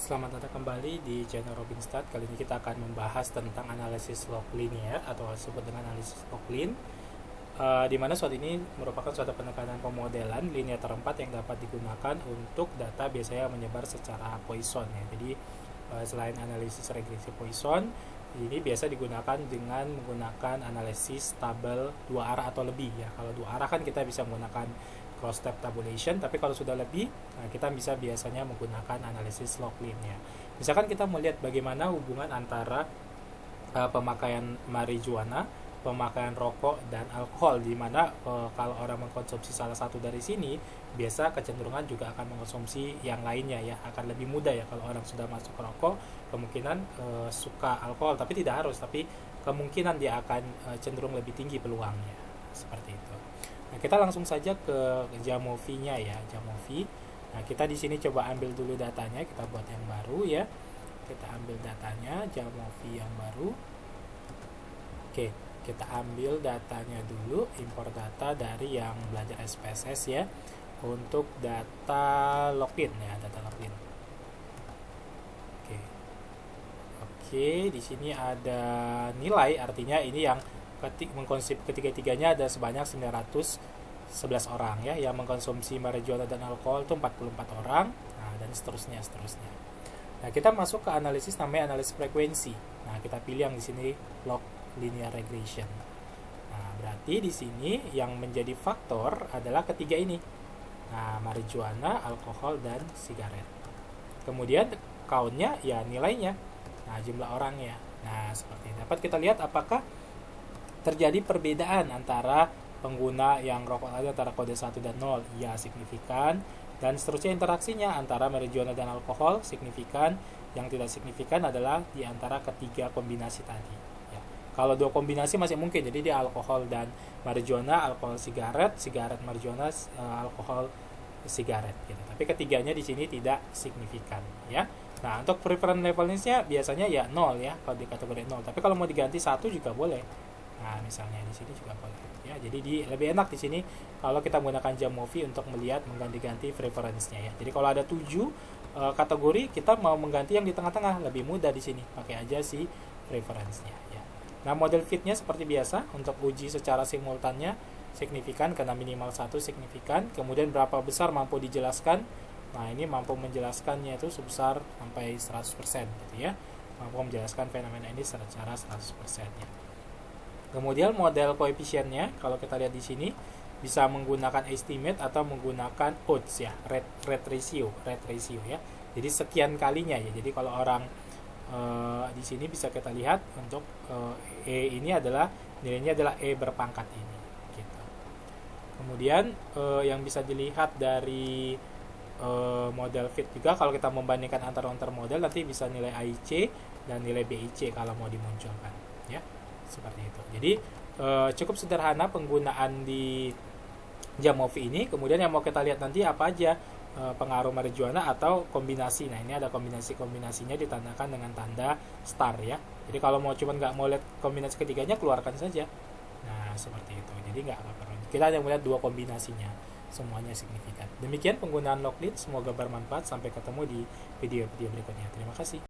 Selamat datang kembali di channel Robinstad. Kali ini kita akan membahas tentang analisis log linear atau disebut dengan analisis log lin, di mana suatu ini merupakan suatu penekanan pemodelan linear terempat yang dapat digunakan untuk data biasanya menyebar secara Poisson ya. Jadi selain analisis regresi Poisson, ini biasa digunakan dengan menggunakan analisis tabel dua arah atau lebih ya. Kalau dua arah kan kita bisa menggunakan cross step tabulation, tapi kalau sudah lebih, kita bisa biasanya menggunakan analisis log lin ya. Misalkan kita melihat bagaimana hubungan antara pemakaian marijuana, pemakaian rokok dan alkohol, di mana kalau orang mengkonsumsi salah satu dari sini, biasa kecenderungan juga akan mengkonsumsi yang lainnya ya. Akan lebih mudah ya kalau orang sudah masuk rokok, kemungkinan suka alkohol, tapi tidak harus, tapi kemungkinan dia akan cenderung lebih tinggi peluangnya. Seperti itu. Nah, kita langsung saja ke Jamovi-nya ya, Jamovi. Nah, kita di sini coba ambil dulu datanya, kita buat yang baru ya. Kita ambil datanya, Jamovi yang baru. Oke, kita ambil datanya dulu, impor data dari yang belajar SPSS ya. Untuk data login ya, data login. Oke, di sini ada nilai, artinya ini yang mengkonsumsi ketiga-tiganya ada sebanyak 911 orang ya, yang mengkonsumsi marijuana dan alkohol itu 44 orang, nah, dan seterusnya. Nah, kita masuk ke analisis namanya analisis frekuensi. Nah, kita pilih yang di sini log linear regression. Nah, berarti di sini yang menjadi faktor adalah ketiga ini. Nah, marijuana, alkohol, dan sigaret. Kemudian count-nya ya nilainya. Nah, jumlah orangnya. Nah, seperti ini. Dapat kita lihat apakah terjadi perbedaan antara pengguna yang rokok tadi antara kode 1 dan 0, ya signifikan, dan seterusnya interaksinya antara marijuana dan alkohol signifikan. Yang tidak signifikan adalah di antara ketiga kombinasi tadi ya. Kalau dua kombinasi masih mungkin, jadi dia alkohol dan marijuana, alkohol sigaret, sigaret marijuana, alkohol sigaret gitu. Tapi ketiganya di sini tidak signifikan ya. Nah, untuk preference levelnya biasanya ya 0 ya kalau di kategori 0. Tapi kalau mau diganti 1 juga boleh. Nah, misalnya di sini juga boleh ya. Jadi lebih enak di sini kalau kita menggunakan Jamovi untuk melihat mengganti-ganti preference-nya ya. Jadi kalau ada 7 kategori, kita mau mengganti yang di tengah-tengah, lebih mudah di sini. Pakai aja si preference-nya ya. Nah, model fit-nya seperti biasa untuk uji secara simultannya signifikan karena minimal 1 signifikan. Kemudian berapa besar mampu dijelaskan. Nah, ini mampu menjelaskannya itu sebesar sampai 100% gitu ya. Mampu menjelaskan fenomena ini secara 100% ya. Kemudian model koefisiennya, kalau kita lihat di sini bisa menggunakan estimate atau menggunakan odds ya, rate ratio ya. Jadi sekian kalinya ya. Jadi kalau orang di sini bisa kita lihat untuk E ini adalah nilainya adalah E berpangkat ini. Gitu. Kemudian yang bisa dilihat dari model fit juga, kalau kita membandingkan antar model nanti bisa nilai AIC dan nilai BIC kalau mau dimunculkan ya. Seperti itu. Jadi cukup sederhana penggunaan di Jamovi ini. Kemudian yang mau kita lihat nanti apa aja pengaruh marijuana atau kombinasi. Nah, ini ada kombinasinya ditandakan dengan tanda star ya. Jadi kalau mau cuman nggak mau lihat kombinasi ketiganya, keluarkan saja. Nah, seperti itu. Jadi nggak perlu. Kita hanya melihat dua kombinasinya, semuanya signifikan. Demikian penggunaan log lin. Semoga bermanfaat. Sampai ketemu di video-video berikutnya. Terima kasih.